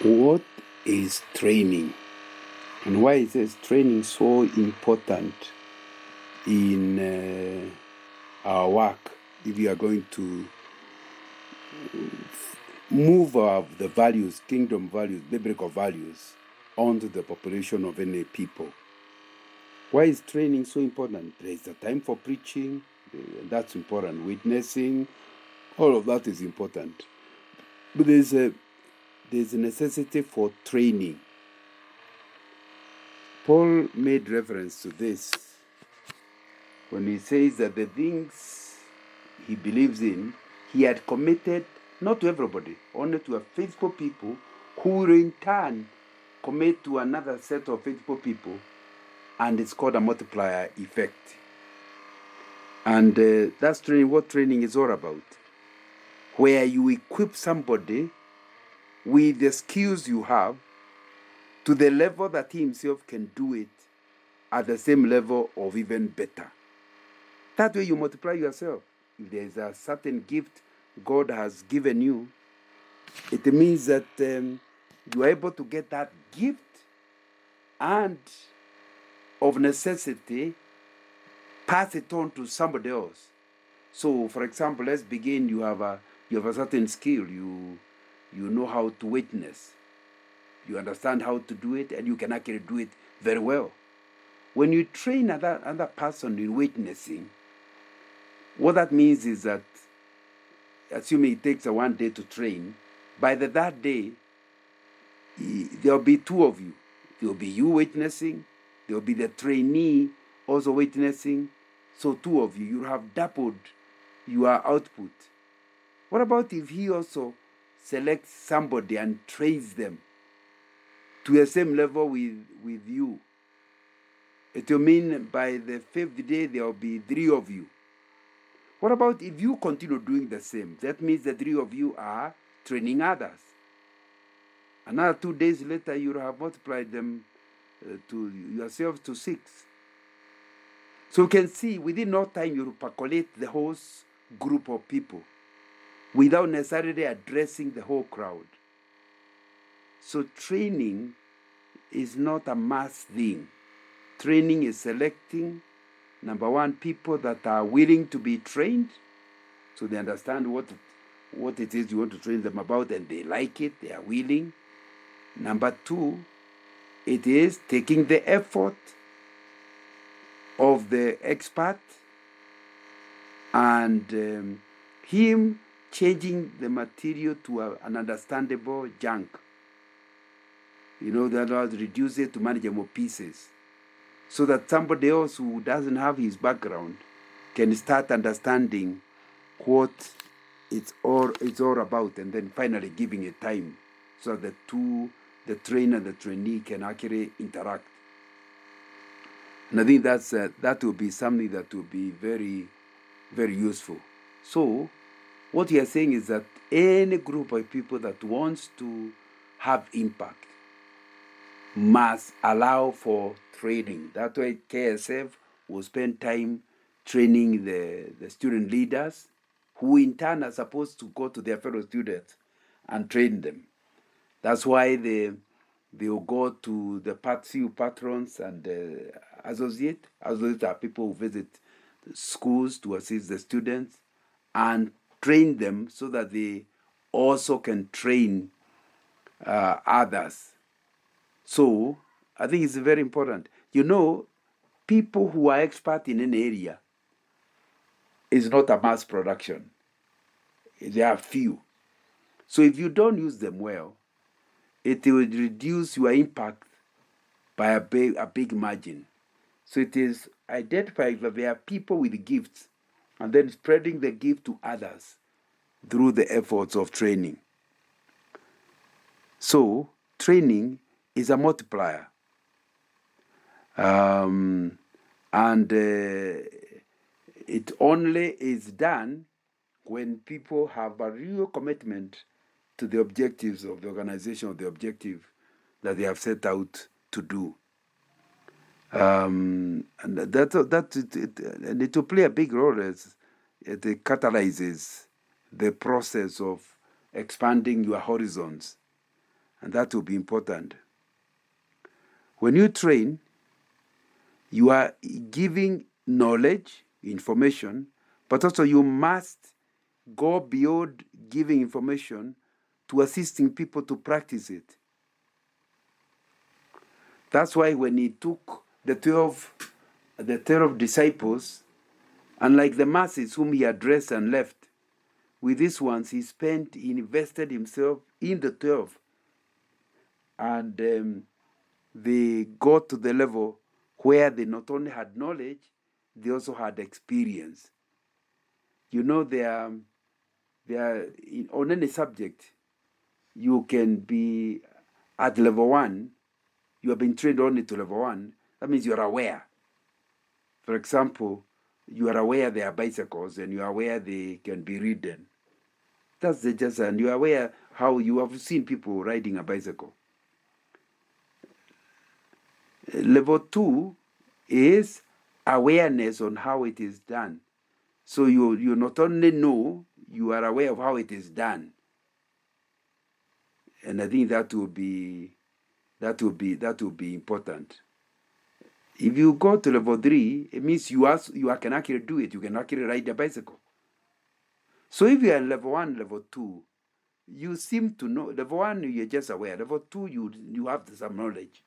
What is training, and why is training so important in our work if you are going to move the values, kingdom values, biblical values onto the population of any people? Why is training so important? There is a time for preaching, that's important. Witnessing, all of that is important. But there's a necessity for training. Paul made reference to this when he says that the things he believes in, he had committed not to everybody, only to a faithful people who will in turn commit to another set of faithful people, and it's called a multiplier effect. And that's training, what training is all about, where you equip somebody with the skills you have to the level that he himself can do it at the same level or even better. That way you multiply yourself. If there is a certain gift God has given you, it means that you are able to get that gift and of necessity pass it on to somebody else. So, for example, let's begin. You have a certain skill. You know how to witness. You understand how to do it, and you can actually do it very well. When you train another person in witnessing, what that means is that, assuming it takes 1 day to train, by the third day, there will be two of you. There will be you witnessing, there will be the trainee also witnessing. So two of you, you have doubled your output. What about if he also selects somebody and trains them to the same level with you? It will mean by the 5th day, there will be 3 of you. What about if you continue doing the same? That means the 3 of you are training others. Another 2 days later, you have multiplied them to yourselves to 6. So you can see within no time you percolate the whole group of people without necessarily addressing the whole crowd. So training is not a mass thing. Training is selecting, number one, people that are willing to be trained, so they understand what it is you want to train them about, and they like it, they are willing. Number 2, it is taking the effort of the expert and him changing the material to an understandable junk. That was reduce it to manageable pieces, so that somebody else who doesn't have his background can start understanding what it's all about, and then finally giving it time so that the trainer and the trainee can actually interact. And I think that will be something that will be very, very useful. So what you are saying is that any group of people that wants to have impact must allow for training. That's why KSF will spend time training the student leaders, who in turn are supposed to go to their fellow students and train them. That's why they will go to the few patrons and associates. Associates are people who visit schools to assist the students and train them so that they also can train others. So I think it's very important. People who are expert in an area is not a mass production. There are few. So if you don't use them well, it will reduce your impact by a big margin. So it is identifying that there are people with gifts and then spreading the gift to others through the efforts of training. So training is a multiplier. And it only is done when people have a real commitment to the objectives of the organization, or the objective that they have set out to do. And it will play a big role as it catalyzes the process of expanding your horizons And that will be important. When you train, you are giving knowledge, information, but also you must go beyond giving information to assisting people to practice it. That's why when he took the 12 disciples, unlike the masses whom he addressed and left, with these ones he invested himself in the 12. And they got to the level where they not only had knowledge, they also had experience. You know, they are on any subject, you can be at level 1, you have been trained only to level 1, that means you are aware. For example, you are aware there are bicycles and you are aware they can be ridden. That's the just, and you are aware how you have seen people riding a bicycle. Level 2 is awareness on how it is done. So you not only know, you are aware of how it is done. And I think that will be important. If you go to level 3, it means you can actually do it. You can actually ride a bicycle. So if you are in level 1, level 2, you seem to know. Level 1, you're just aware. Level 2, you have some knowledge.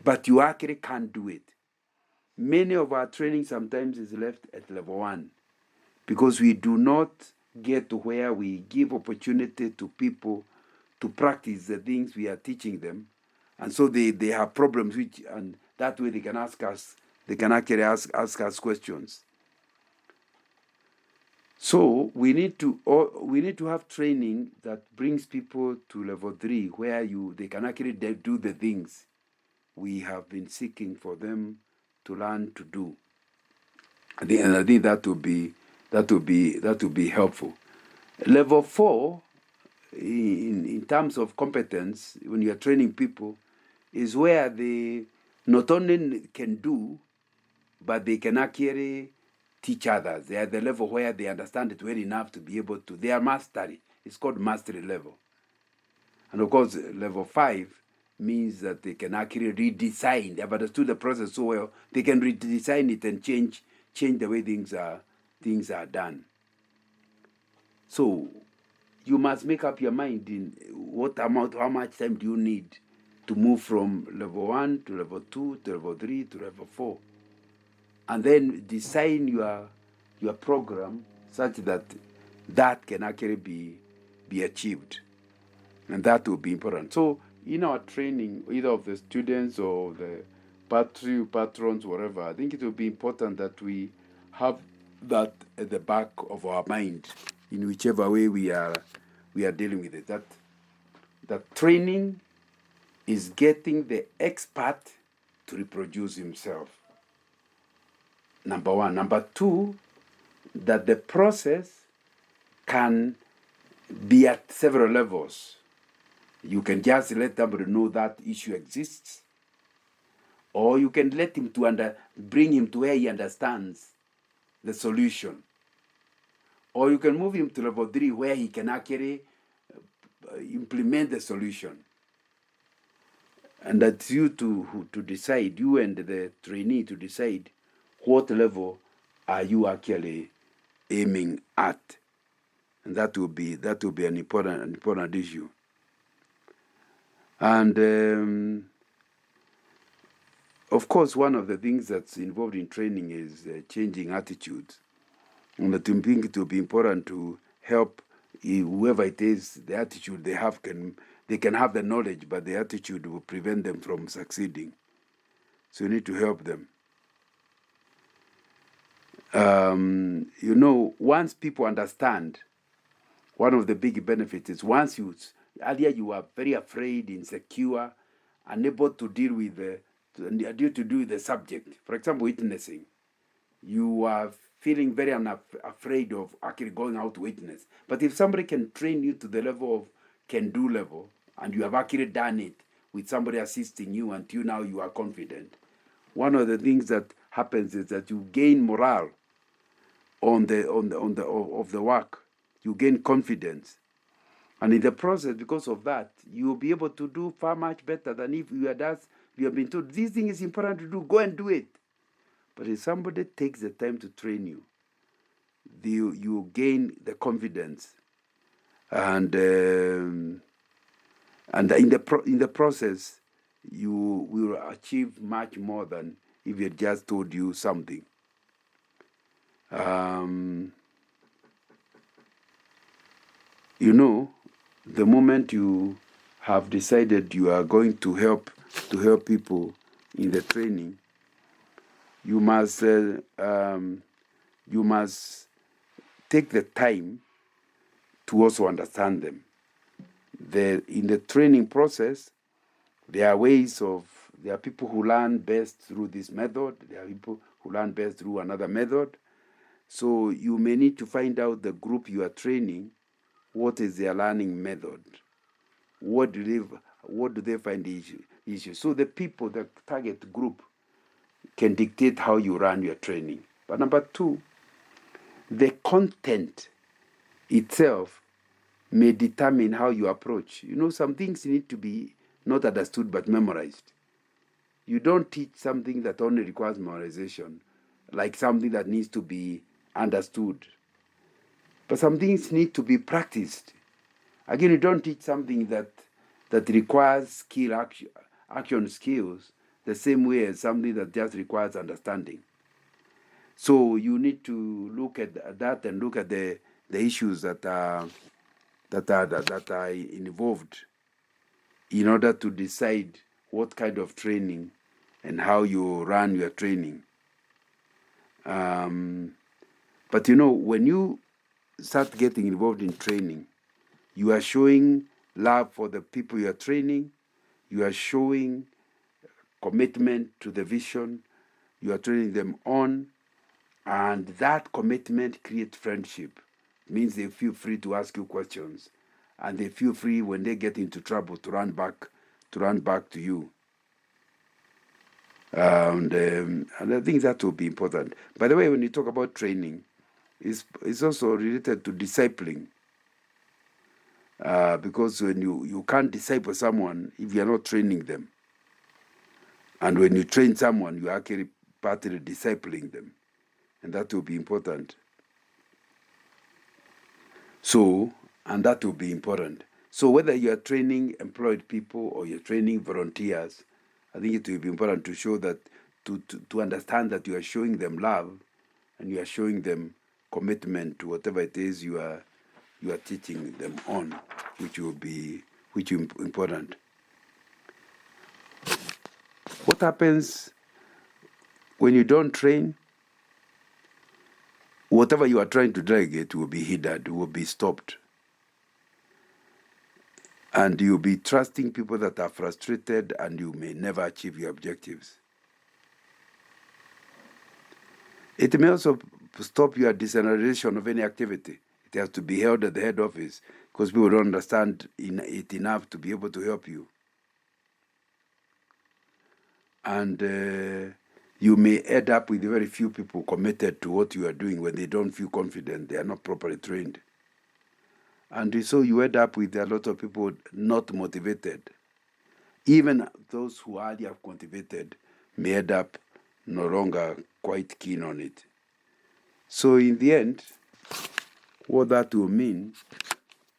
But you actually can't do it. Many of our training sometimes is left at level 1 because we do not get to where we give opportunity to people to practice the things we are teaching them. And so they have problems, and that way they can ask us, they can actually ask us questions. So we need to have training that brings people to level 3 where they can actually do the things we have been seeking for them to learn to do. And I think that will be helpful. Level 4, in terms of competence, when you are training people, is where they not only can do, but they can actually teach others. They are at the level where they understand it well enough to be able to. They are mastery. It's called mastery level. And of course, level 5 means that they can actually redesign. They have understood the process so well, they can redesign it and change the way things are done. So you must make up your mind in how much time do you need to move from level 1 to level 2 to level 3 to level 4. And then design your program such that can actually be achieved. And that will be important. So in our training, either of the students or the patrons, whatever, I think it will be important that we have that at the back of our mind in whichever way we are dealing with it. That training is getting the expert to reproduce himself. Number 1. Number 2, that the process can be at several levels. You can just let somebody know that issue exists, or you can let him bring him to where he understands the solution, or you can move him to level 3 where he can actually implement the solution. And that's you to decide, you and the trainee to decide what level are you actually aiming at, and that will be an important issue. And of course, one of the things that's involved in training is changing attitudes. And I think it will be important to help whoever it is, the attitude they have they can have the knowledge, but the attitude will prevent them from succeeding. So you need to help them. Once people understand, one of the big benefits is earlier you were very afraid, insecure, unable to deal with the subject. For example, witnessing. You are feeling very afraid of actually going out to witness. But if somebody can train you to the level of can-do level, and you have actually done it with somebody assisting you until now you are confident, one of the things that happens is that you gain morale of the work. You gain confidence. And in the process, because of that, you will be able to do far much better than if you have been told, this thing is important to do, go and do it. But if somebody takes the time to train you, you gain the confidence, and in the process, you will achieve much more than if it just told you something. The moment you have decided you are going to help people in the training, you must take the time to also understand them. In the training process, there are people who learn best through this method. There are people who learn best through another method. So you may need to find out the group you are training, what is their learning method? What do they find the issue? So the target group, can dictate how you run your training. But number two, the content itself may determine how you approach. Some things need to be not understood but memorized. You don't teach something that only requires memorization, like something that needs to be understood. But some things need to be practiced. Again, you don't teach something that requires action skills the same way as something that just requires understanding. So you need to look at that and look at the issues that are involved in order to decide what kind of training and how you run your training. But when you start getting involved in training, you are showing love for the people you are training. You are showing commitment to the vision you are training them on, and that commitment creates friendship. It means they feel free to ask you questions, and they feel free when they get into trouble to run back to you. And I think that will be important. By the way, when you talk about training, it's also related to discipling. Because when you can't disciple someone if you're not training them. And when you train someone, you are actually partly discipling them. And that will be important. So whether you are training employed people or you're training volunteers, I think it will be important to show that, to understand that you are showing them love and you are showing them commitment to whatever it is you are teaching them on, which is important. What happens when you don't train? Whatever you are trying to delegate will be hindered, will be stopped. And you'll be trusting people that are frustrated, and you may never achieve your objectives. It may also stop your decentralization of any activity. It has to be held at the head office because people don't understand it enough to be able to help you. And you may end up with very few people committed to what you are doing when they don't feel confident, they are not properly trained. And so you end up with a lot of people not motivated. Even those who already have cultivated may end up no longer quite keen on it. So in the end, what that will mean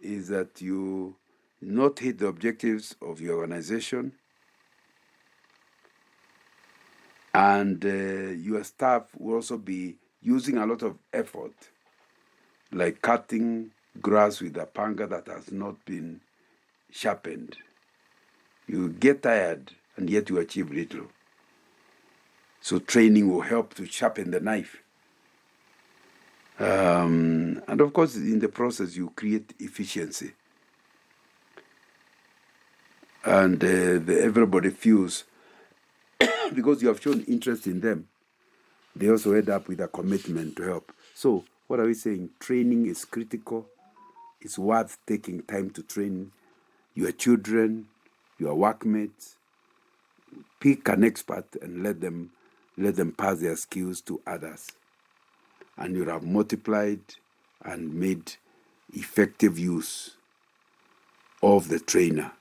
is that you not hit the objectives of your organization, and your staff will also be using a lot of effort, like cutting grass with a panga that has not been sharpened. You get tired, and yet you achieve little. So training will help to sharpen the knife. And of course, in the process, you create efficiency. And everybody feels, because you have shown interest in them, they also end up with a commitment to help. So what are we saying? Training is critical. It's worth taking time to train your children, your workmates. Pick an expert and let them pass their skills to others. And you'll have multiplied and made effective use of the trainer.